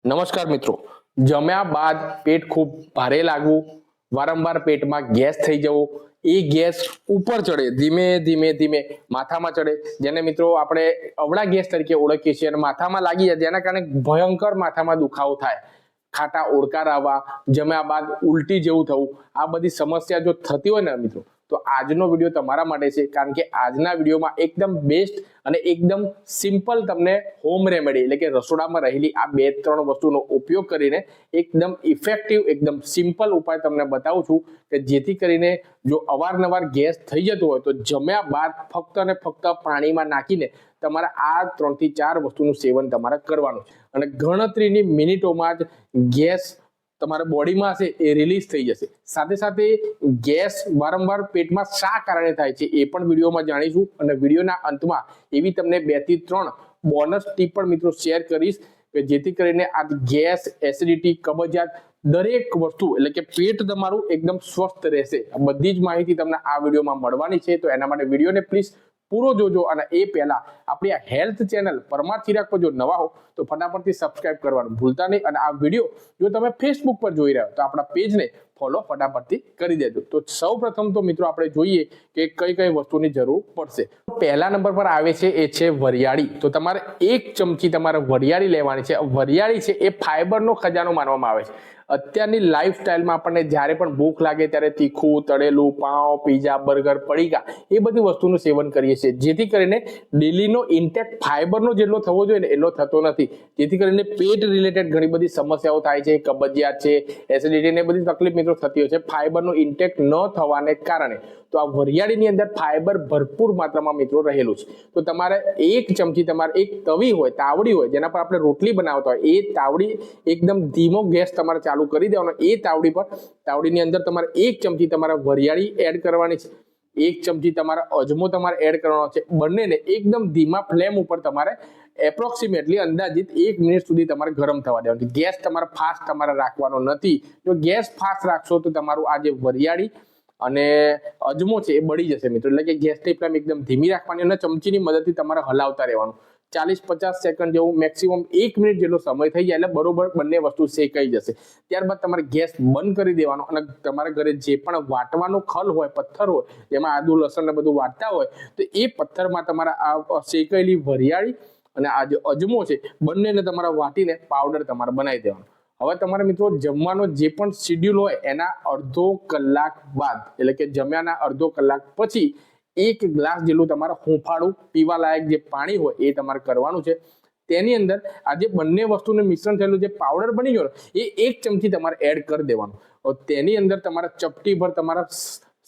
નમસ્કાર મિત્રો, જમ્યા બાદ પેટ ખૂબ ભારે લાગવું, વારંવાર પેટમાં ગેસ થઈ જવો, એ ગેસ ઉપર ચડે, ધીમે ધીમે ધીમે માથામાં ચડે, જેને મિત્રો આપણે અવળા ગેસ તરીકે ઓળખીએ છીએ, અને માથામાં લાગી જાય જેના કારણે ભયંકર માથામાં દુખાવો થાય, ખાટા ઓડકાર આવવા, જમ્યા બાદ ઉલટી જેવું થવું, આ બધી સમસ્યા જો થતી હોય ને મિત્રો, તો આજનો વિડીયો તમારા માટે છે. કારણ કે આજના વિડીયોમાં એકદમ બેસ્ટ અને એકદમ સિમ્પલ તમને હોમ રેમેડી એટલે કે રસોડામાં રહેલી આ 2-3 વસ્તુનો ઉપયોગ કરીને એકદમ ઇફેક્ટિવ, એકદમ સિમ્પલ ઉપાય તમને બતાવું છું કે જેથી કરીને જો અવારનવાર ગેસ થઈ જતો હોય તો જમ્યા બાદ ફક્ત અને ફક્ત પાણીમાં નાખીને તમારે આ 3 થી 4 વસ્તુનું સેવન તમારે કરવાનું છે, અને ગણતરીની મિનિટોમાં જ ગેસ તમારા બોડીમાં હશે એ રિલીઝ થઈ જશે. સાથે સાથે ગેસ વારંવાર પેટમાં શા કારણે થાય છે એ પણ વિડીયોમાં જાણીશું, અને વિડીયોના અંતમાં એવી તમને 2 થી 3 બોનસ ટીપ પણ મિત્રો શેર કરીશ કે જેથી કરીને આ ગેસ, એસિડિટી, કબજિયાત દરેક વસ્તુ એટલે કે પેટ તમારું એકદમ સ્વસ્થ રહેશે. આ બધી જ માહિતી તમને આ વિડીયોમાં મળવાની છે, તો એના માટે વિડીયોને પ્લીઝ પૂરો જોજો. અને એ પહેલા આપણી આ હેલ્થ ચેનલ પરમાર ચિરાગ પર જો નવા હો તો ફટાફટથી સબસ્ક્રાઇબ કરવાનું ભૂલતા નહીં, અને આ વિડીયો જો તમે ફેસબુક પર જોઈ રહ્યા હો તો આપણા પેજને ફોલો ફટાફટથી કરી દેજો. તો સૌ પ્રથમ તો મિત્રો આપણે જોઈએ કે કઈ કઈ વસ્તુની જરૂર પડશે. પહેલા નંબર પર આવે છે એ છે વરિયાળી. તો તમારે 1 ચમચી તમારે વરિયાળી લેવાની છે. વરિયાળી છે એ ફાઈબરનો ખજાનો માનવામાં આવે છે. અત્યારની લાઈફસ્ટાઈલમાં આપણને જ્યારે પણ ભૂખ લાગે ત્યારે તીખું, તળેલું, પાઉં, પીઝા, બર્ગર, પડીકા એ બધી વસ્તુનું સેવન કરીએ છીએ, જેથી કરીને ડેલીનો ઇન્ટેક ફાઈબરનો જેટલો થવો જોઈએ ને એટલો થતો નથી, જેથી કરીને પેટ રિલેટેડ ઘણી બધી સમસ્યાઓ થાય છે, કબજિયાત છે, એસિડિટી ને બધી તકલીફ મિત્રો થતી હોય છે ફાઈબરનો ઇન્ટેક ન થવાને કારણે. તો આ વરિયાળીની અંદર ફાઈબર ભરપૂર માત્રામાં મિત્રો રહેલું છે. તો તમારે 1 ચમચી, તમારે એક તવી હોય, તાવડી હોય જેના પર આપણે રોટલી બનાવતા હોય, એ તાવડી એકદમ ધીમો ગેસ તમારે ચાલુ કરી દેવાનો. એ તાવડીની અંદર તમારે 1 ચમચી તમારે વરિયાળી એડ કરવાની છે, 1 ચમચી તમારે અજમો તમારે એડ કરવાનો છે. બંનેને એકદમ ધીમા ફ્લેમ ઉપર તમારે એપ્રોક્સિમેટલી અંદાજિત 1 મિનિટ સુધી તમારે ગરમ થવા દેવાનું. ગેસ તમારે ફાસ્ટ તમારે રાખવાનો નથી. જો ગેસ ફાસ્ટ રાખશો તો તમારું આ જે વરિયાળી અને અજમો છે એ બળી જશે મિત્રો. એટલે કે ગેસની ફ્લેમ એકદમ ધીમી રાખવાની અને ચમચીની મદદથી તમારે હલાવતા રહેવાનું. 40-50 સેકન્ડ જેવું, મેક્સિમમ 1 મિનિટ જેટલો સમય થઈ જાય એટલે બરોબર બંને વસ્તુ શેકાઈ જશે. ત્યારબાદ તમારે ગેસ બંધ કરી દેવાનો, અને તમારા ઘરે જે પણ વાટવાનો ખલ હોય, પથ્થર હોય, જેમાં આદુ, લસણ ને બધું વાટતા હોય, તો એ પથ્થરમાં તમારા આ શેકાયેલી વરિયાળી અને આ જે અજમો છે બંનેને તમારા વાટીને પાવડર તમારે બનાવી દેવાનો. હવે તમારે મિત્રો જમવાનો જે પણ શેડ્યુલ હોય એના અડધો કલાક બાદ, એટલે કે જમ્યાના અડધો કલાક પછી 1 ગ્લાસ જેટલું તમારે હુંફાળું પીવા લાયક જે પાણી હોય એ તમારે કરવાનું છે. તેની અંદર આ જે બંને વસ્તુનું મિશ્રણ થયેલું જે પાવડર બની ગયો એ 1 ચમચી તમારે એડ કરી દેવાનું. તેની અંદર તમારે ચપટી ભર તમારા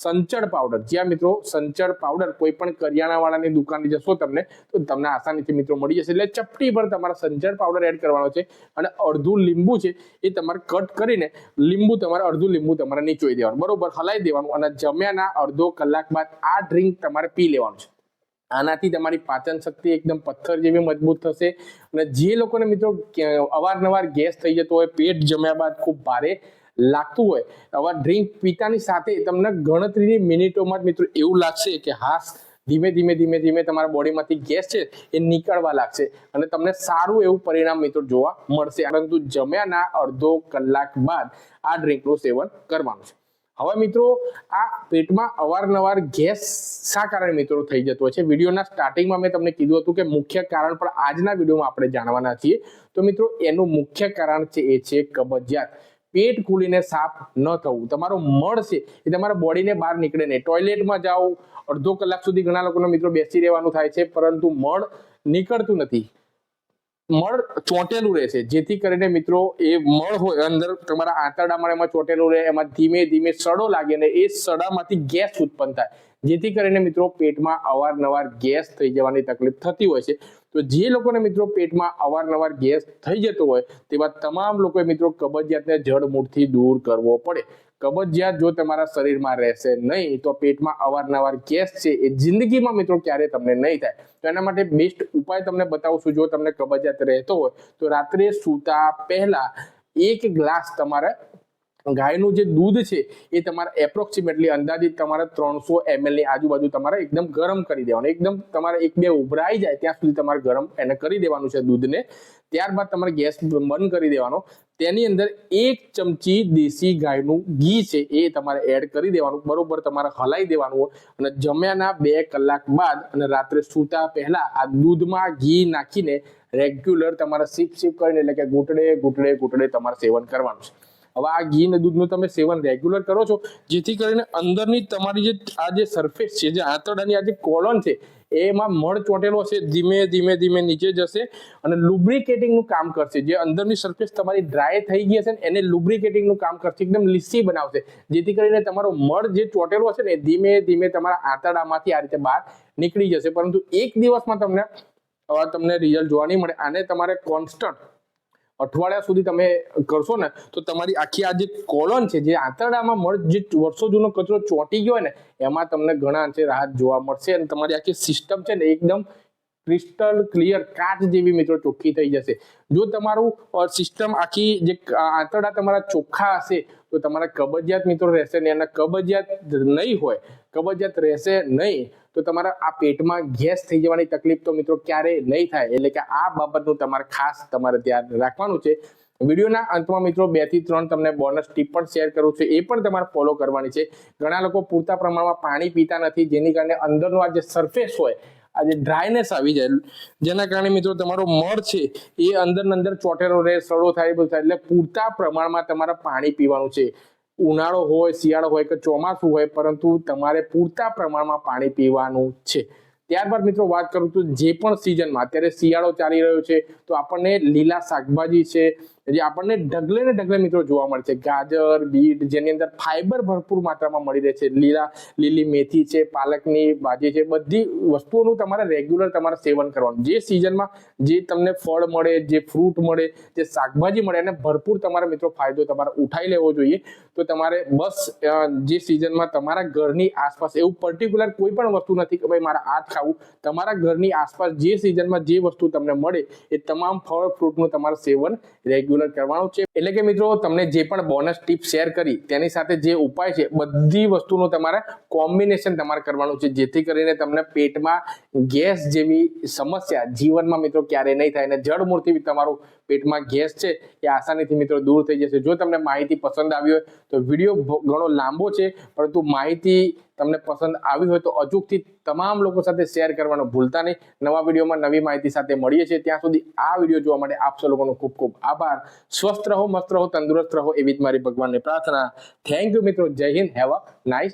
સંચળ પાવડર, જ્યાં મિત્રો સંચળ પાવડર કોઈ પણ કરિયાણા વાળાની દુકાને જશો તમને તો તમને આસાનીથી મિત્રો મળી જશે. એટલે ચપટી ભર તમારા સંચળ પાવડર એડ કરવાનો છે, અને અડધું લીંબુ છે એ તમારે કટ કરીને અડધું લીંબુ તમારે નીચોઈ દેવાનું, બરોબર હલાઈ દેવાનું, અને જમ્યાના અડધો કલાક બાદ આ ડ્રિંક તમારે પી લેવાનું છે. આનાથી તમારી પાચન શક્તિ એકદમ પથ્થર જેવી મજબૂત થશે. અને જે લોકોને મિત્રો અવારનવાર ગેસ થઈ જતો હોય, પેટ જમ્યા બાદ ખૂબ ભારે લાગતું હોય, આવા ડ્રિંક પીતાની સાથે તમને ગણતરીની મિનિટોમાં જ મિત્રો એવું લાગશે કે હાસ ધીમે ધીમે ધીમે ધીમે તમારા બોડીમાંથી ગેસ છે એ નીકળવા લાગશે, અને તમને સારું એવું પરિણામ મિત્રો જોવા મળશે. પરંતુ જમ્યાના અડધો કલાક બાદ આ ડ્રિંકનું સેવન કરવાનું છે. હવે મિત્રો આ પેટમાં અવારનવાર ગેસ શા કારણે મિત્રો થઈ જતો હોય છે, વિડીયોના સ્ટાર્ટિંગમાં મેં તમને કીધું હતું કે મુખ્ય કારણ પણ આજના વિડીયોમાં આપણે જાણવાના છીએ. તો મિત્રો એનું મુખ્ય કારણ છે એ છે કબજિયાત. પેટ ખુલીને સાફ ન થવું, તમારો મળ છે એ તમારા બોડીને બહાર નીકળે નહીં. ટોયલેટમાં જાઓ, અડધો કલાક સુધી ઘણા લોકોને મિત્રો બેસી રહેવાનું થાય છે, પરંતુ મળ નીકળતું નથી, મળ ચોંટેલું રહેશે, જેથી કરીને મિત્રો એ મળ હોય અંદર તમારા આંતરડામાં એમાં ચોંટેલું રહે, એમાં ધીમે ધીમે સડો લાગે અને એ સડામાંથી ગેસ ઉત્પન્ન થાય, જેથી કરીને મિત્રો પેટમાં અવારનવાર ગેસ થઈ જવાની તકલીફ થતી હોય છે. તો જે લોકોને મિત્રો પેટમાં અવારનવાર ગેસ થઈ જતો હોય તેવા તમામ લોકોએ મિત્રો કબજિયાતને જડમૂળથી દૂર કરવો પડે. કબજિયાત જો તમારા શરીરમાં રહેશે નહીં તો પેટમાં અવારનવાર ગેસ છે એ જિંદગીમાં મિત્રો ક્યારે તમને નહીં થાય. તો એના માટે બેસ્ટ ઉપાય તમને બતાવું છું. જો તમને કબજિયાત રહેતો હોય તો રાત્રે સૂતા પહેલા 1 ગ્લાસ તમારે ગાયનું જે દૂધ છે એ તમારે એપ્રોક્સિમેટલી અંદાજિત તમારે 300 ml ની આજુબાજુ તમારે એકદમ ગરમ કરી દેવાનું. એકદમ તમારે 1-2 ઉભરાઈ જાય ત્યાં સુધી તમારે ગરમ એને કરી દેવાનું છે દૂધને. ત્યારબાદ તમારે ગેસ બંધ કરી દેવાનો. તેની અંદર 1 ચમચી દેશી ગાયનું ઘી છે એ તમારે એડ કરી દેવાનું, બરોબર તમારે હલાવી દેવાનું હોય. અને જમ્યાના 2 કલાક બાદ અને રાત્રે સૂતા પહેલા આ દૂધમાં ઘી નાખીને રેગ્યુલર તમારે સિપ કરીને એટલે કે ઘૂંટડે તમારે સેવન કરવાનું છે. હવે આ ઘી ને દૂધનું તમે સેવન રેગ્યુલર કરો છો, જેથી કરીને અંદરની તમારી જે સરફેસ છે, જે આંતરડાની આ જે કોલોન છે એમાં મળ ચોટેલો છે ધીમે નીચે જશે અને લુબ્રિકેટિંગનું કામ કરશે. જે અંદરની સરફેસ તમારી ડ્રાય થઈ ગઈ હશે ને એને લુબ્રિકેટિંગનું કામ કરશે, એકદમ લીસી બનાવશે, જેથી કરીને તમારો મળ જે ચોટેલો છે ને ધીમે તમારા આંતરડામાંથી આ રીતે બહાર નીકળી જશે. પરંતુ 1 દિવસમાં તમને રિઝલ્ટ જોવા નહીં મળે. આને તમારે કોન્સ્ટન્ટ અઠવાડિયા સુધી તમે કરશો ને તો તમારી આખી આ જે કોલોન છે, જે આંતરડામાં મળ જે વર્ષો જૂનો કચરો ચોંટી ગયો હોય ને એમાં તમને ઘણા અંશે રાહત જોવા મળશે અને તમારી આખી સિસ્ટમ છે ને એકદમ ક્રિસ્ટલ ક્લિયર કાચ જેવી મિત્રો ચોખ્ખી થઈ જશે. જો તમારું સિસ્ટમ આખી જે આંતરડા તમારા ચોખ્ખા હશે તો તમારા કબજિયાત મિત્રો રહેશે નહીં, અને કબજિયાત રહેશે નહીં તો તમારા આ પેટમાં ગેસ થઈ જવાની તકલીફ તો મિત્રો ક્યારેય નહીં થાય. એટલે કે આ બાબતનું તમારે ધ્યાન રાખવાનું છે. વિડીયોના અંતમાં મિત્રો 2 થી 3 તમને બોનસ ટીપ પણ શેર કરું છું, એ પણ તમારે ફોલો કરવાની છે. ઘણા લોકો પૂરતા પ્રમાણમાં પાણી પીતા નથી, જેની કારણે અંદરનો આ જે સરફેસ હોય આ જે ડ્રાયનેસ આવી જાય, જેના કારણે મિત્રો તમારો મળ છે એ અંદર ચોટેલો રહે, સડો થાય, બધું થાય. એટલે પૂરતા પ્રમાણમાં તમારે પાણી પીવાનું છે. ઉનાળો હોય, શિયાળો હોય કે ચોમાસું હોય, પરંતુ તમારે પૂરતા પ્રમાણમાં પાણી પીવાનું છે. ત્યારબાદ મિત્રો વાત કરું તો જે પણ સિઝનમાં અત્યારે શિયાળો ચાલી રહ્યો છે તો આપણને લીલા શાકભાજી છે જે આપણને ઢગલે ને ઢગલે મિત્રો જોવા મળે છે. ગાજર, બીટ, જેની અંદર ફાઈબર ભરપૂર માત્રામાં મળી રહે છે. લીલી મેથી છે, પાલકની ભાજી છે, બધી વસ્તુઓનું તમારે રેગ્યુલર તમારે સેવન કરવાનું. જે સિઝનમાં જે તમને ફળ મળે, જે ફ્રૂટ મળે, જે શાકભાજી મળે એને ભરપૂર તમારે મિત્રો ફાયદો તમારે ઉઠાઈ લેવો જોઈએ. તો તમારે બસ જે સિઝનમાં તમારા ઘરની આસપાસ એવું પર્ટિક્યુલર કોઈ પણ વસ્તુ નથી કે ભાઈ મારે આ જ ખાવું. તમારા ઘરની આસપાસ જે સિઝનમાં જે વસ્તુ તમને મળે એ તમામ ફળ ફ્રૂટનું તમારે સેવન રેગ્યુલર કરવાનું છે. એટલે કે મિત્રો તમને જે પણ બોનસ ટીપ શેર કરી તેની સાથે જે ઉપાય છે બધી વસ્તુનું તમારે કોમ્બિનેશન તમારે કરવાનું છે, જેથી કરીને તમને પેટમાં ગેસ જેવી સમસ્યા જીવનમાં મિત્રો ક્યારેય નહીં થાય અને જડમૂળથી તમારું પેટમાં ગેસ છે એ આસાનીથી મિત્રો દૂર થઈ જશે. જો તમને માહિતી પસંદ આવી હોય તો વિડીયો ઘણો લાંબો છે, પરંતુ માહિતી તમને પસંદ આવી હોય તો અચૂકથી તમામ લોકો સાથે શેર કરવાનું ભૂલતા નહીં. નવા વિડીયોમાં નવી માહિતી સાથે મળીએ છીએ. ત્યાં સુધી આ વિડીયો જોવા માટે આપ સૌ લોકોનો ખૂબ ખૂબ આભાર. સ્વસ્થ રહો, મસ્ત રહો, તંદુરસ્ત રહો એવી જ મારી ભગવાનની પ્રાર્થના. થેન્ક યુ મિત્રો. જય હિન્દ. Have a nice